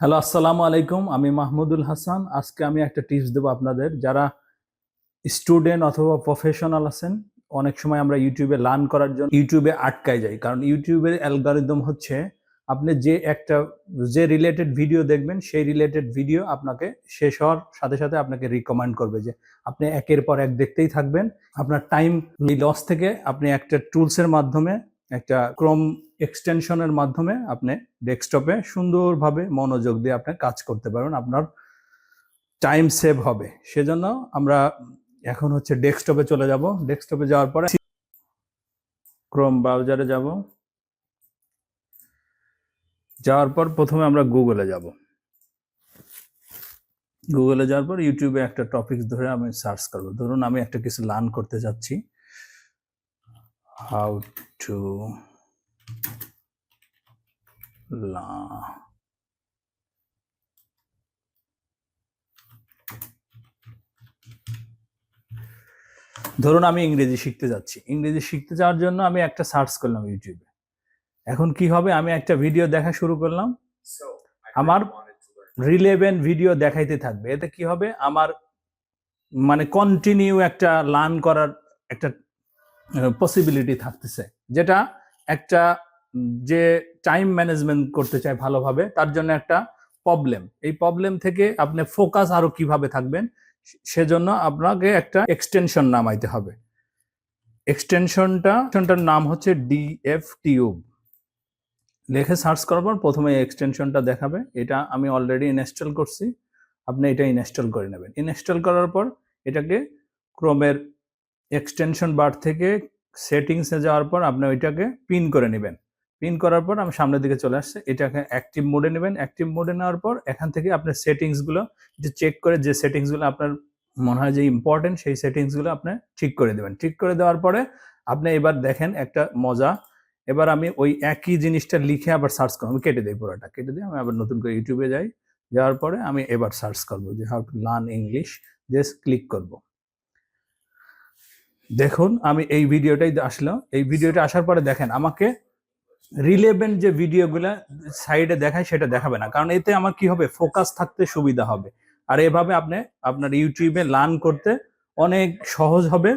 Hello, আসসালামু আলাইকুম। আমি মাহমুদুল হাসান। আজকে আমি একটা টিপস দেবো আপনাদের যারা স্টুডেন্ট অথবা প্রফেশনাল আছেন। অনেক সময় আমরা ইউটিউবে লার্ন করার জন্য ইউটিউবে আটকায় যাই, কারণ ইউটিউবের অ্যালগরিদম হচ্ছে আপনি যে রিলেটেড ভিডিও দেখবেন সেই রিলেটেড ভিডিও আপনাকে শেষ হওয়ার সাথে সাথে আপনাকে রিকমেন্ড করবে যে আপনি একের পর এক দেখতেই থাকবেন। আপনার টাইম লস থেকে আপনি একটা টুলসের মাধ্যমে, একটা ক্রোম এক্সটেনশনের মাধ্যমে আপনি ডেস্কটপে সুন্দরভাবে মনোযোগ দিয়ে আপনি কাজ করতে পারবেন, আপনার টাইম সেভ হবে। সেজন্য আমরা এখন ডেস্কটপে চলে যাব। ডেস্কটপে যাওয়ার পরে ক্রোম ব্রাউজারে যাব। যাওয়ার পর প্রথমে আমরা গুগলে যাব। গুগলে যাওয়ার পর ইউটিউবে একটা টপিক ধরে আমি সার্চ করব। ধরুন আমি একটা কিছু লার্ন করতে যাচ্ছি, হাউ টু ধরুন আমি ইংরেজি শিখতে যাচ্ছি। ইংরেজি শিখতে যাওয়ার জন্য আমি একটা সার্চ করলাম ইউটিউবে। এখন কি হবে, আমি একটা ভিডিও দেখা শুরু করলাম, আমার রিলেভেন্ট ভিডিও দেখাইতে থাকবে। এতে কি হবে, আমার মানে কন্টিনিউ একটা লার্ন করার একটা পসিবিলিটি থাকতেছে, যেটা একটা যে টাইম ম্যানেজমেন্ট করতে চায় ভালোভাবে তার জন্য একটা প্রবলেম। এই প্রবলেম থেকে আপনি ফোকাস আরো কিভাবে থাকবেন সেজন্য আপনাকে একটা এক্সটেনশন নামাইতে হবে। এক্সটেনশনটার নাম হচ্ছে ডিএফ টিউব। লিখে সার্চ করার পর প্রথমে এক্সটেনশনটা দেখাবে। এটা আমি অলরেডি ইনস্টল করছি, আপনি এটা ইনস্টল করে নেবেন। ইনস্টল করার পর এটাকে ক্রোমের এক্সটেনশন বার থেকে সেটিংসে যাওয়ার পর আপনি ওইটাকে পিন করে নেবেন। পিন করার পর আমি সামনের দিকে চলে আসছে, এটাকে অ্যাক্টিভ মোডে নেবেন। অ্যাক্টিভ মোডে নেওয়ার পর এখান থেকে আপনার সেটিংসগুলো চেক করে, যে সেটিংসগুলো আপনার মনে হয় যে ইম্পর্টেন্ট সেই সেটিংসগুলো আপনি ঠিক করে দেবেন। ঠিক করে দেওয়ার পরে আপনি এবার দেখেন একটা মজা। এবার আমি ওই একই জিনিসটা লিখে আবার সার্চ করবো। আমি কেটে দিই, পুরোটা কেটে দিয়ে আমি আবার নতুন করে ইউটিউবে যাই। যাওয়ার পরে আমি এবার সার্চ করবো যে how to learn English. Just click করব। দেখুন আমি এই ভিডিওটাই আসলো। এই ভিডিওটা আসার পরে দেখেন আমাকে রিলেভেন্ট যে ভিডিওগুলা সাইডে দেখায় সেটা দেখাবে না, কারণ এতে আমার কি হবে, ফোকাস থাকতে সুবিধা হবে। আর এভাবে আপনি আপনার ইউটিউবে লার্ন করতে অনেক সহজ হবে।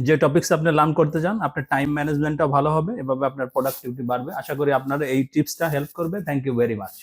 যে টপিকস আপনি লার্ন করতে চান, আপনার টাইম ম্যানেজমেন্টটা ভালো হবে, এভাবে আপনার প্রোডাক্টিভিটি বাড়বে। আশা করি আপনার এই টিপসটা হেল্প করবে। Thank you very much.